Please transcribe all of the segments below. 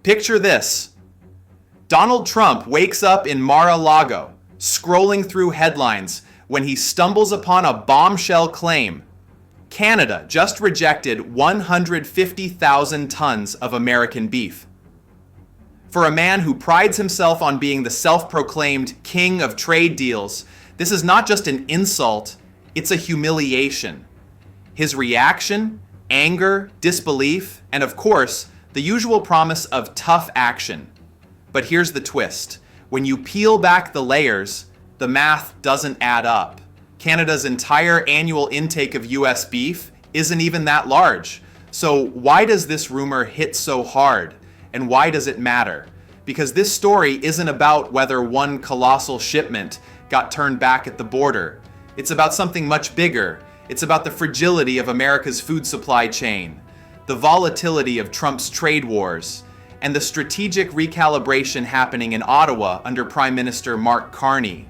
Picture this. Donald Trump wakes up in Mar-a-Lago, scrolling through headlines when he stumbles upon a bombshell claim. Canada just rejected 150,000 tons of American beef. For a man who prides himself on being the self-proclaimed king of trade deals, this is not just an insult, it's a humiliation. His reaction, anger, disbelief, and of course, the usual promise of tough action. But here's the twist. When you peel back the layers, the math doesn't add up. Canada's entire annual intake of US beef isn't even that large. So why does this rumor hit so hard? And why does it matter? Because this story isn't about whether one colossal shipment got turned back at the border. It's about something much bigger. It's about the fragility of America's food supply chain, the volatility of Trump's trade wars, and the strategic recalibration happening in Ottawa under Prime Minister Mark Carney.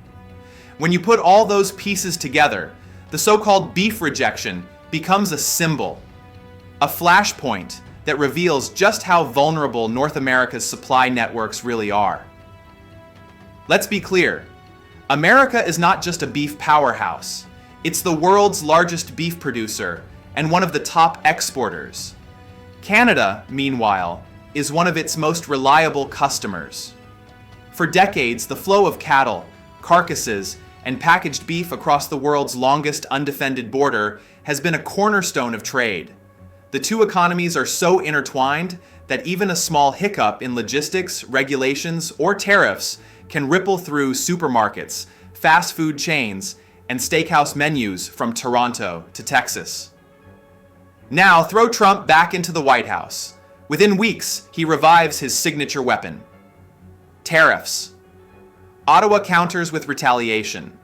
When you put all those pieces together, the so-called beef rejection becomes a symbol, a flashpoint that reveals just how vulnerable North America's supply networks really are. Let's be clear. America is not just a beef powerhouse. It's the world's largest beef producer and one of the top exporters. Canada, meanwhile, is one of its most reliable customers. For decades, the flow of cattle, carcasses, and packaged beef across the world's longest undefended border has been a cornerstone of trade. The two economies are so intertwined that even a small hiccup in logistics, regulations, or tariffs can ripple through supermarkets, fast food chains, and steakhouse menus from Toronto to Texas. Now throw Trump back into the White House. Within weeks, he revives his signature weapon: tariffs. Ottawa counters with retaliation.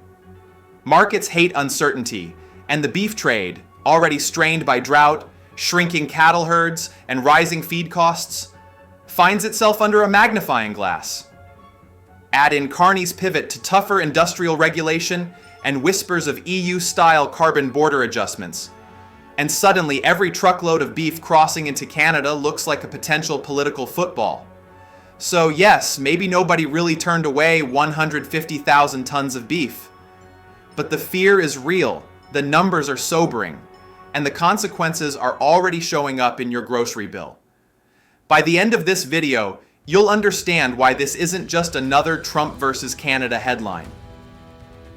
Markets hate uncertainty, and the beef trade, already strained by drought, shrinking cattle herds, and rising feed costs, finds itself under a magnifying glass. Add in Carney's pivot to tougher industrial regulation and whispers of EU-style carbon border adjustments, and suddenly every truckload of beef crossing into Canada looks like a potential political football. So yes, maybe nobody really turned away 150,000 tons of beef. But the fear is real, the numbers are sobering, and the consequences are already showing up in your grocery bill. By the end of this video, you'll understand why this isn't just another Trump versus Canada headline.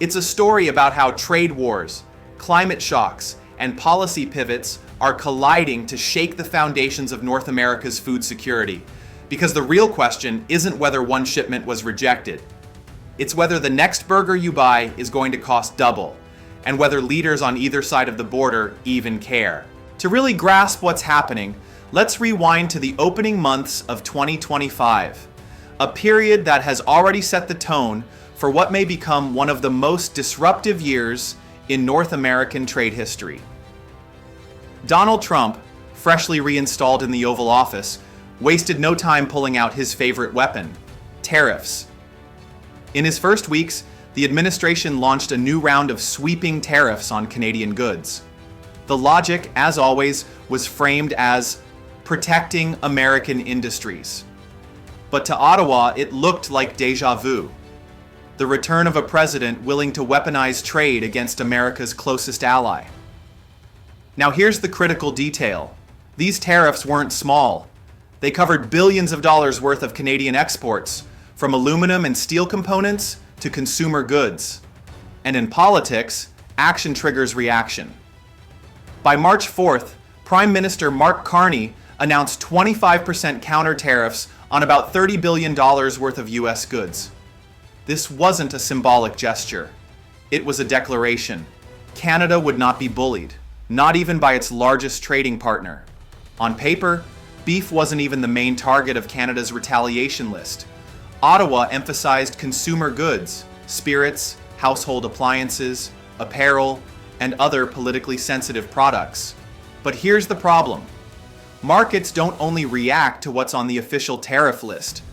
It's a story about how trade wars, climate shocks, and policy pivots are colliding to shake the foundations of North America's food security. Because the real question isn't whether one shipment was rejected. It's whether the next burger you buy is going to cost double, and whether leaders on either side of the border even care. To really grasp what's happening, let's rewind to the opening months of 2025, a period that has already set the tone for what may become one of the most disruptive years in North American trade history. Donald Trump, freshly reinstalled in the Oval Office, wasted no time pulling out his favorite weapon: tariffs. In his first weeks, the administration launched a new round of sweeping tariffs on Canadian goods. The logic, as always, was framed as protecting American industries. But to Ottawa, it looked like déjà vu. The return of a president willing to weaponize trade against America's closest ally. Now here's the critical detail. These tariffs weren't small. They covered billions of dollars worth of Canadian exports, from aluminum and steel components to consumer goods. And in politics, action triggers reaction. By March 4th, Prime Minister Mark Carney announced 25% counter tariffs on about $30 billion worth of US goods. This wasn't a symbolic gesture. It was a declaration. Canada would not be bullied, not even by its largest trading partner. On paper, beef wasn't even the main target of Canada's retaliation list. Ottawa emphasized consumer goods, spirits, household appliances, apparel, and other politically sensitive products. But here's the problem. Markets don't only react to what's on the official tariff list.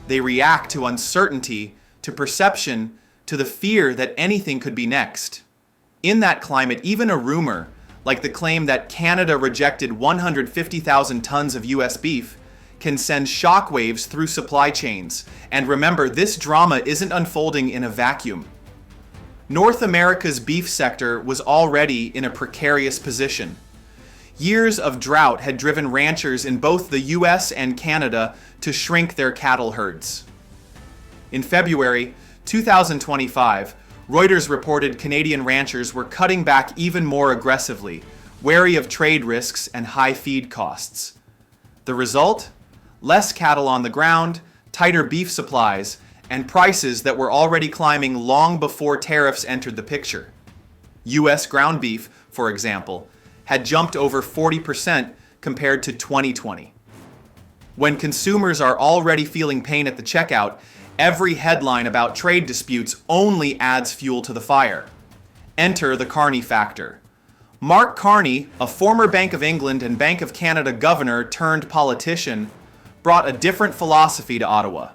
They react to uncertainty, to perception, to the fear that anything could be next. In that climate, even a rumor, like the claim that Canada rejected 150,000 tons of US beef, can send shockwaves through supply chains. And remember, this drama isn't unfolding in a vacuum. North America's beef sector was already in a precarious position. Years of drought had driven ranchers in both the US and Canada to shrink their cattle herds. In February 2025, Reuters reported Canadian ranchers were cutting back even more aggressively, wary of trade risks and high feed costs. The result? Less cattle on the ground, tighter beef supplies, and prices that were already climbing long before tariffs entered the picture. US ground beef, for example, had jumped over 40% compared to 2020. When consumers are already feeling pain at the checkout, every headline about trade disputes only adds fuel to the fire. Enter the Carney factor. Mark Carney, a former Bank of England and Bank of Canada governor turned politician, brought a different philosophy to Ottawa.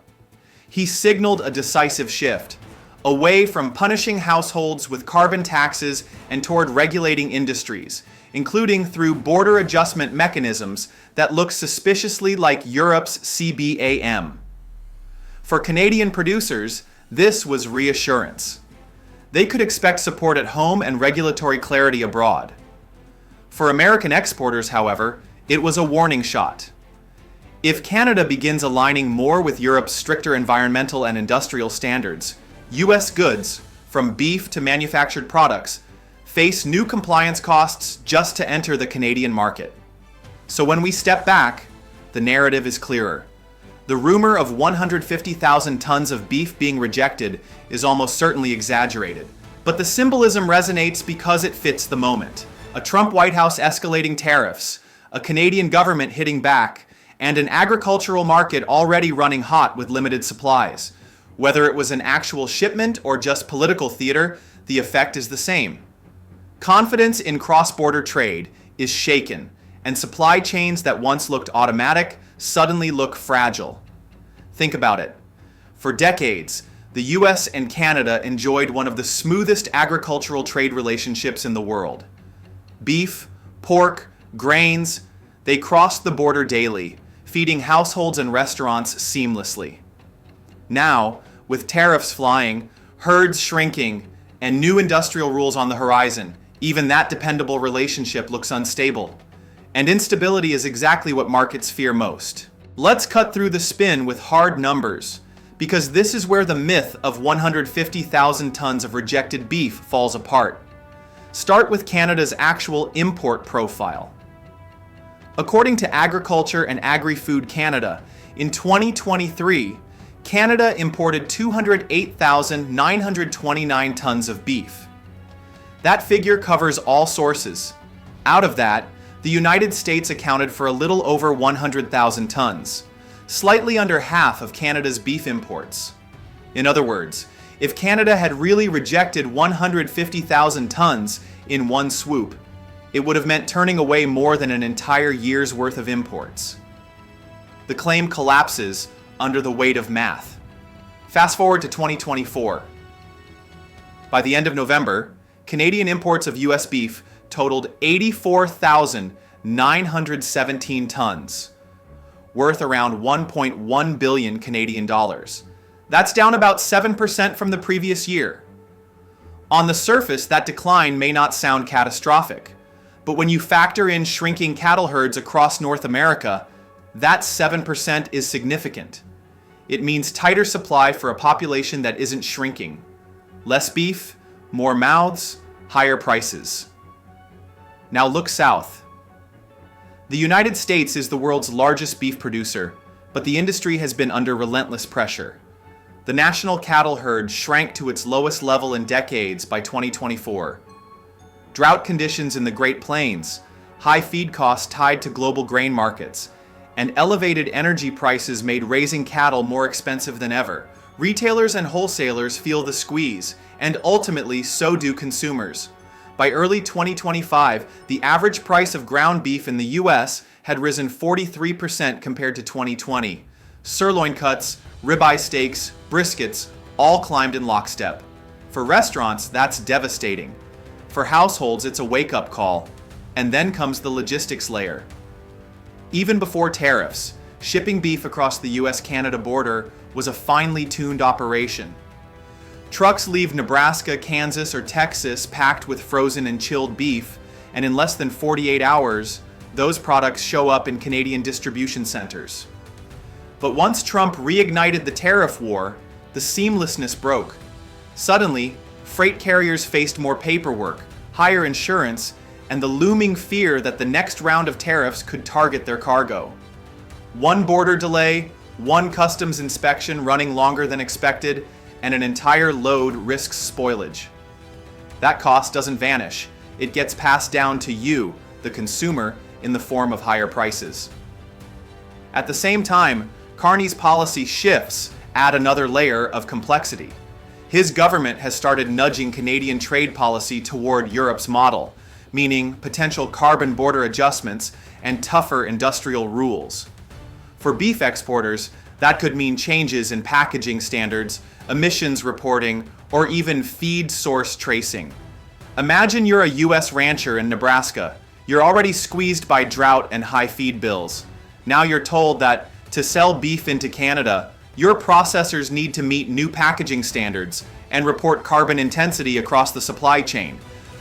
He signaled a decisive shift, away from punishing households with carbon taxes and toward regulating industries, including through border adjustment mechanisms that look suspiciously like Europe's CBAM. For Canadian producers, this was reassurance. They could expect support at home and regulatory clarity abroad. For American exporters, however, it was a warning shot. If Canada begins aligning more with Europe's stricter environmental and industrial standards, US goods, from beef to manufactured products, face new compliance costs just to enter the Canadian market. So when we step back, the narrative is clearer. The rumor of 150,000 tons of beef being rejected is almost certainly exaggerated. But the symbolism resonates because it fits the moment. A Trump White House escalating tariffs, a Canadian government hitting back, and an agricultural market already running hot with limited supplies. Whether it was an actual shipment or just political theater, the effect is the same. Confidence in cross-border trade is shaken, and supply chains that once looked automatic suddenly look fragile. Think about it. For decades, the US and Canada enjoyed one of the smoothest agricultural trade relationships in the world. Beef, pork, grains, they crossed the border daily, feeding households and restaurants seamlessly. Now, with tariffs flying, herds shrinking, and new industrial rules on the horizon, even that dependable relationship looks unstable. And instability is exactly what markets fear most. Let's cut through the spin with hard numbers, because this is where the myth of 150,000 tons of rejected beef falls apart. Start with Canada's actual import profile. According to Agriculture and Agri-Food Canada, in 2023, Canada imported 208,929 tons of beef. That figure covers all sources. Out of that, the United States accounted for a little over 100,000 tons, slightly under half of Canada's beef imports. In other words, if Canada had really rejected 150,000 tons in one swoop, it would have meant turning away more than an entire year's worth of imports. The claim collapses under the weight of math. Fast forward to 2024. By the end of November, Canadian imports of US beef totaled 84,917 tons, worth around 1.1 billion Canadian dollars. That's down about 7% from the previous year. On the surface, that decline may not sound catastrophic, but when you factor in shrinking cattle herds across North America, that 7% is significant. It means tighter supply for a population that isn't shrinking. Less beef, more mouths, higher prices. Now look south. The United States is the world's largest beef producer, but the industry has been under relentless pressure. The national cattle herd shrank to its lowest level in decades by 2024. Drought conditions in the Great Plains, high feed costs tied to global grain markets, and elevated energy prices made raising cattle more expensive than ever. Retailers and wholesalers feel the squeeze, and ultimately so do consumers. By early 2025, the average price of ground beef in the US had risen 43% compared to 2020. Sirloin cuts, ribeye steaks, briskets all climbed in lockstep. For restaurants, that's devastating. For households, it's a wake-up call. And then comes the logistics layer. Even before tariffs, shipping beef across the US-Canada border was a finely tuned operation. Trucks leave Nebraska, Kansas, or Texas packed with frozen and chilled beef, and in less than 48 hours, those products show up in Canadian distribution centers. But once Trump reignited the tariff war, the seamlessness broke. Suddenly, freight carriers faced more paperwork, higher insurance, and the looming fear that the next round of tariffs could target their cargo. One border delay, one customs inspection running longer than expected, and an entire load risks spoilage. That cost doesn't vanish. It gets passed down to you, the consumer, in the form of higher prices. At the same time, Carney's policy shifts add another layer of complexity. His government has started nudging Canadian trade policy toward Europe's model, meaning potential carbon border adjustments and tougher industrial rules. For beef exporters, that could mean changes in packaging standards, emissions reporting, or even feed source tracing. Imagine you're a US rancher in Nebraska. You're already squeezed by drought and high feed bills. Now you're told that to sell beef into Canada, your processors need to meet new packaging standards and report carbon intensity across the supply chain.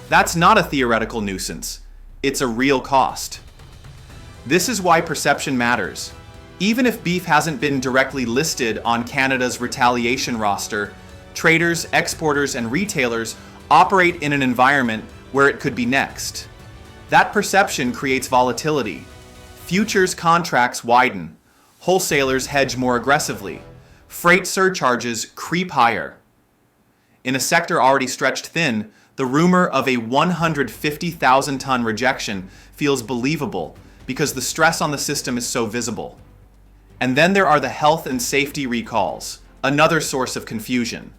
That's not a theoretical nuisance. It's a real cost. This is why perception matters. Even if beef hasn't been directly listed on Canada's retaliation roster, traders, exporters, and retailers operate in an environment where it could be next. That perception creates volatility. Futures contracts widen. Wholesalers hedge more aggressively. Freight surcharges creep higher. In a sector already stretched thin, the rumor of a 150,000-ton rejection feels believable because the stress on the system is so visible. And then there are the health and safety recalls, another source of confusion.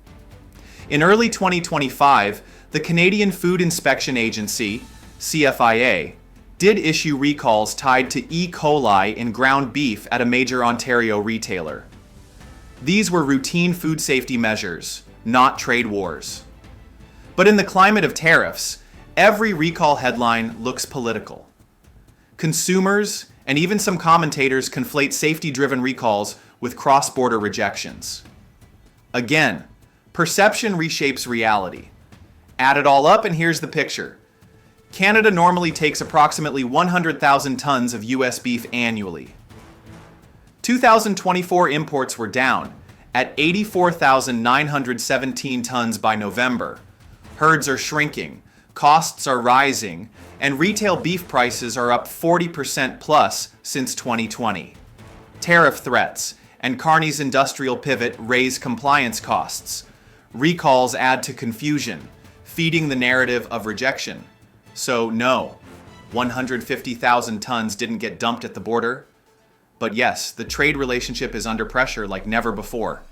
In early 2025, the Canadian Food Inspection Agency, CFIA, did issue recalls tied to E. coli in ground beef at a major Ontario retailer. These were routine food safety measures, not trade wars. But in the climate of tariffs, every recall headline looks political. Consumers and even some commentators conflate safety-driven recalls with cross-border rejections. Again, perception reshapes reality. Add it all up and here's the picture. Canada normally takes approximately 100,000 tons of US beef annually. 2024 imports were down at 84,917 tons by November. Herds are shrinking, costs are rising, and retail beef prices are up 40% plus since 2020. Tariff threats and Carney's industrial pivot raise compliance costs. Recalls add to confusion, feeding the narrative of rejection. So no, 150,000 tons didn't get dumped at the border. But yes, the trade relationship is under pressure like never before.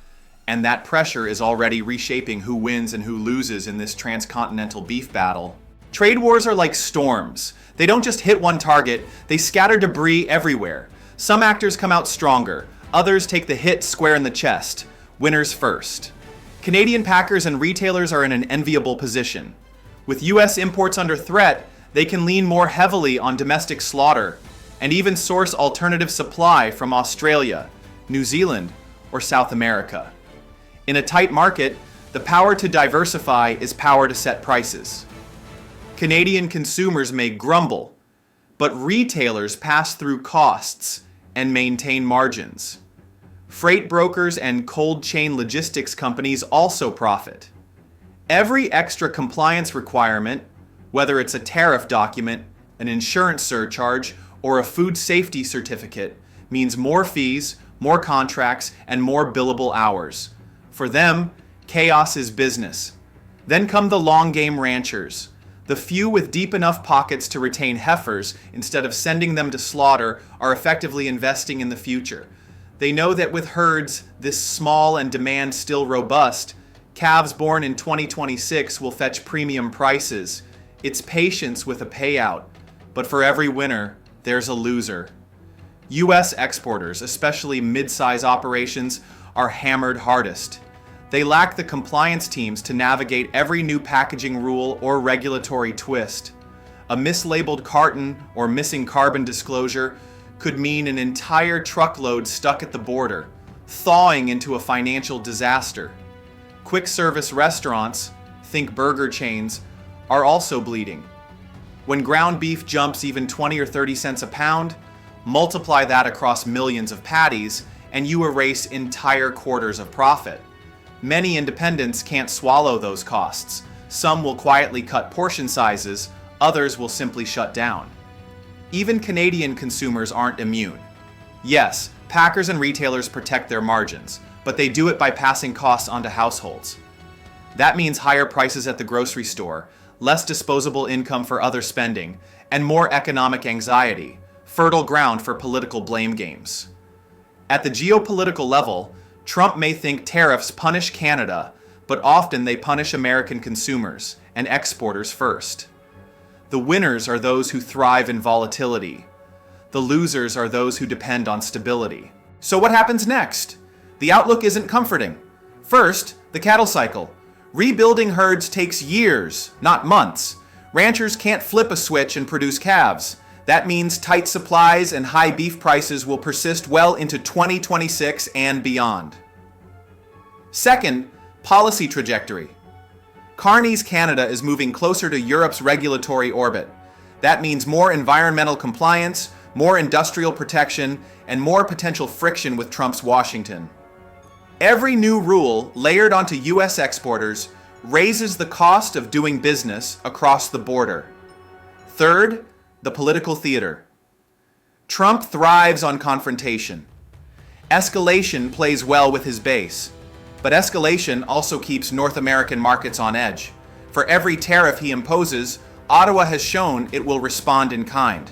And that pressure is already reshaping who wins and who loses in this transcontinental beef battle. Trade wars are like storms. They don't just hit one target, they scatter debris everywhere. Some actors come out stronger, others take the hit square in the chest. Winners first. Canadian packers and retailers are in an enviable position. With US imports under threat, they can lean more heavily on domestic slaughter and even source alternative supply from Australia, New Zealand, or South America. In a tight market, the power to diversify is power to set prices. Canadian consumers may grumble, but retailers pass through costs and maintain margins. Freight brokers and cold chain logistics companies also profit. Every extra compliance requirement, whether it's a tariff document, an insurance surcharge, or a food safety certificate, means more fees, more contracts, and more billable hours. For them, chaos is business. Then come the long game ranchers. The few with deep enough pockets to retain heifers instead of sending them to slaughter are effectively investing in the future. They know that with herds this small and demand still robust, calves born in 2026 will fetch premium prices. It's patience with a payout. But for every winner, there's a loser. US exporters, especially mid-size operations, are hammered hardest. They lack the compliance teams to navigate every new packaging rule or regulatory twist. A mislabeled carton or missing carbon disclosure could mean an entire truckload stuck at the border, thawing into a financial disaster. Quick service restaurants, think burger chains, are also bleeding. When ground beef jumps even 20 or 30 cents a pound, multiply that across millions of patties, and you erase entire quarters of profit. Many independents can't swallow those costs. Some will quietly cut portion sizes, others will simply shut down. Even Canadian consumers aren't immune. Yes, packers and retailers protect their margins, but they do it by passing costs onto households. That means higher prices at the grocery store, less disposable income for other spending, and more economic anxiety, fertile ground for political blame games. At the geopolitical level, Trump may think tariffs punish Canada, but often they punish American consumers and exporters first. The winners are those who thrive in volatility. The losers are those who depend on stability. So what happens next? The outlook isn't comforting. First, the cattle cycle. Rebuilding herds takes years, not months. Ranchers can't flip a switch and produce calves. That means tight supplies and high beef prices will persist well into 2026 and beyond. Second, policy trajectory. Carney's Canada is moving closer to Europe's regulatory orbit. That means more environmental compliance, more industrial protection, and more potential friction with Trump's Washington. Every new rule layered onto U.S. exporters raises the cost of doing business across the border. Third, the political theater. Trump thrives on confrontation. Escalation plays well with his base. But escalation also keeps North American markets on edge. For every tariff he imposes, Ottawa has shown it will respond in kind.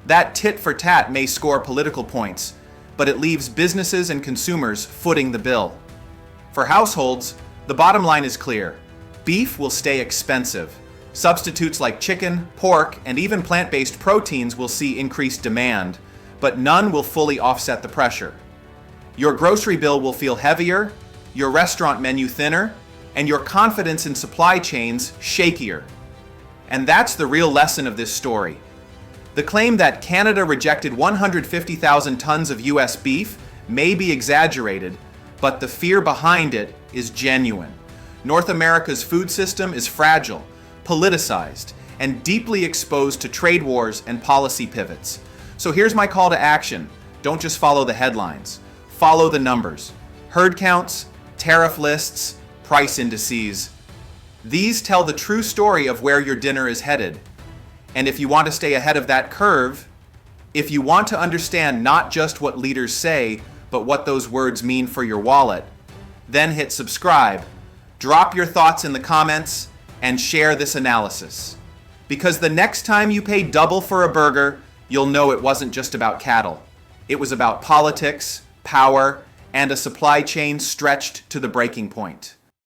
That tit for tat may score political points, but it leaves businesses and consumers footing the bill. For households, the bottom line is clear. Beef will stay expensive. Substitutes like chicken, pork, and even plant-based proteins will see increased demand, but none will fully offset the pressure. Your grocery bill will feel heavier, your restaurant menu thinner, and your confidence in supply chains shakier. And that's the real lesson of this story. The claim that Canada rejected 150,000 tons of US beef may be exaggerated, but the fear behind it is genuine. North America's food system is fragile, politicized, and deeply exposed to trade wars and policy pivots. So here's my call to action. Don't just follow the headlines. Follow the numbers. Herd counts, tariff lists, price indices. These tell the true story of where your dinner is headed. And if you want to stay ahead of that curve, if you want to understand not just what leaders say, but what those words mean for your wallet, then hit subscribe, drop your thoughts in the comments, and share this analysis. Because the next time you pay double for a burger, you'll know it wasn't just about cattle. It was about politics, power, and a supply chain stretched to the breaking point.